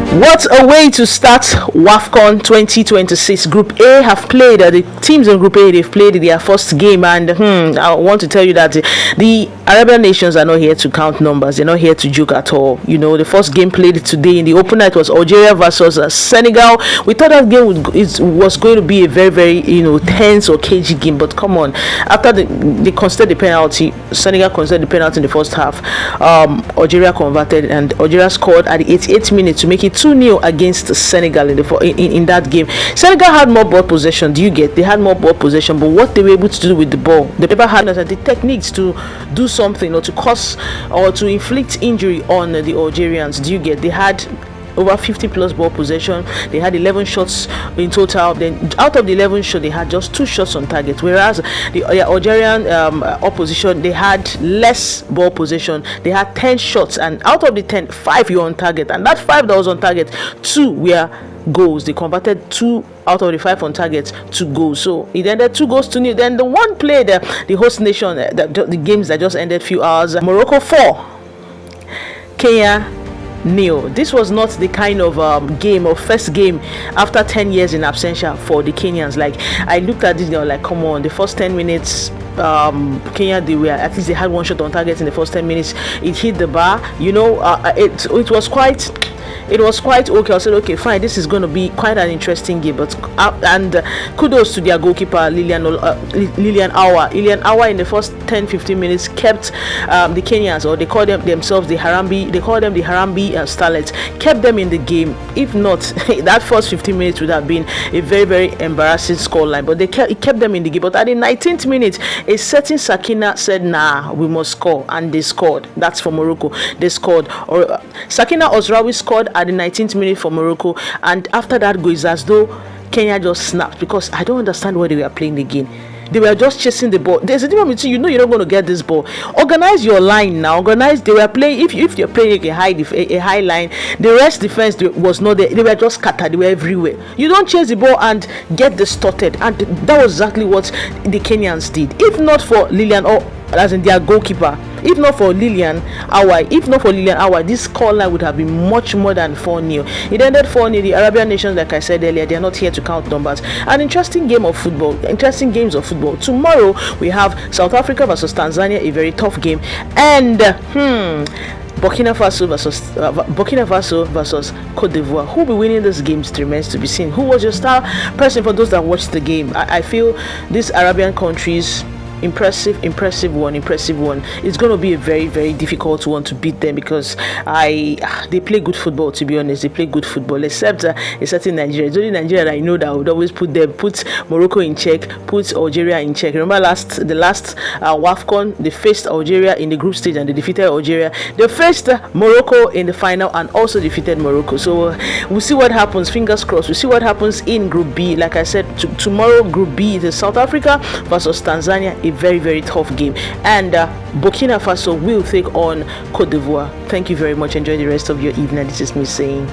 What a way to start WAfcon 2026. Group A have played, the teams in Group A, they've played their first game, and I want to tell you that the Arabian nations are not here to count numbers. They're not here to joke at all. You know, the first game played today in the open night was Algeria versus Senegal. We thought that game was going to be a very, very, tense or cagey game, but come on. After they conceded the penalty, Senegal conceded the penalty in the first half. Algeria converted, and Algeria scored at the 88th minute to make it 2-0 against Senegal in that game. Senegal had more ball possession. They had more ball possession, but what they were able to do with the ball, they never had the techniques to do something or to cause or to inflict injury on the Algerians. They had over 50 plus ball possession. They had 11 shots in total. Then out of the 11 shots, they had just 2 shots on target, whereas the Algerian opposition, they had less ball possession. They had 10 shots, and out of the 10, 5 were on target, and that 5 that was on target, 2 were goals. They converted 2 out of the 5 on target to goals. So it ended 2-0. Then the one played the host nation, the games that just ended few hours. Morocco 4, Kenya 0. This was not the kind of game or first game after 10 years in absentia for the Kenyans. Like, I looked at this, they were like, come on, the first 10 minutes Kenya, they had 1 shot on target in the first 10 minutes. It hit the bar, it was quite okay. I said, okay, fine, this is going to be quite an interesting game. But kudos to their goalkeeper, Lilian Awa in the first 10-15 minutes kept the Kenyans, or they call them themselves the Harambe Starlets, kept them in the game. If not, that first 15 minutes would have been a very, very embarrassing scoreline. But it kept them in the game. But at the 19th minute, a certain Sakina said, nah, we must score, and they scored. That's for Morocco. They scored. Sakina Ozraoui scored at the 19th minute for Morocco, and after that goal, it's as though Kenya just snapped, because I don't understand why they were playing again. They were just chasing the ball. There's a difference between, you're not going to get this ball. Organize your line now. They were playing, if you're playing a high line, the rest defense was not there. They were just scattered. They were everywhere. You don't chase the ball and get distorted, and that was exactly what the Kenyans did. If not for Lilian, or as in their goalkeeper, if not for Lilian Awa, this scoreline would have been much more than 4-0. It ended 4-0. The Arabian nations, like I said earlier, they are not here to count numbers. An interesting games of football. Tomorrow we have South Africa versus Tanzania, a very tough game, and Burkina Faso versus Cote d'Ivoire. Who will be winning these games remains to be seen. Who was your star person for those that watched the game? I feel these Arabian countries, impressive one. It's going to be a very, very difficult one to beat them, because they play good football. To be honest, they play good football, except a certain Nigeria. It's only Nigeria that I know that would always put Morocco in check, put Algeria in check. Remember the last WAfcon, they faced Algeria in the group stage and they defeated Algeria. They faced Morocco in the final and also defeated Morocco. So we'll see what happens. Fingers crossed. We'll see what happens in Group B. Like I said, tomorrow Group B is South Africa versus Tanzania. A very, very tough game, and Burkina Faso will take on Cote d'Ivoire. Thank you very much. Enjoy the rest of your evening. This is me saying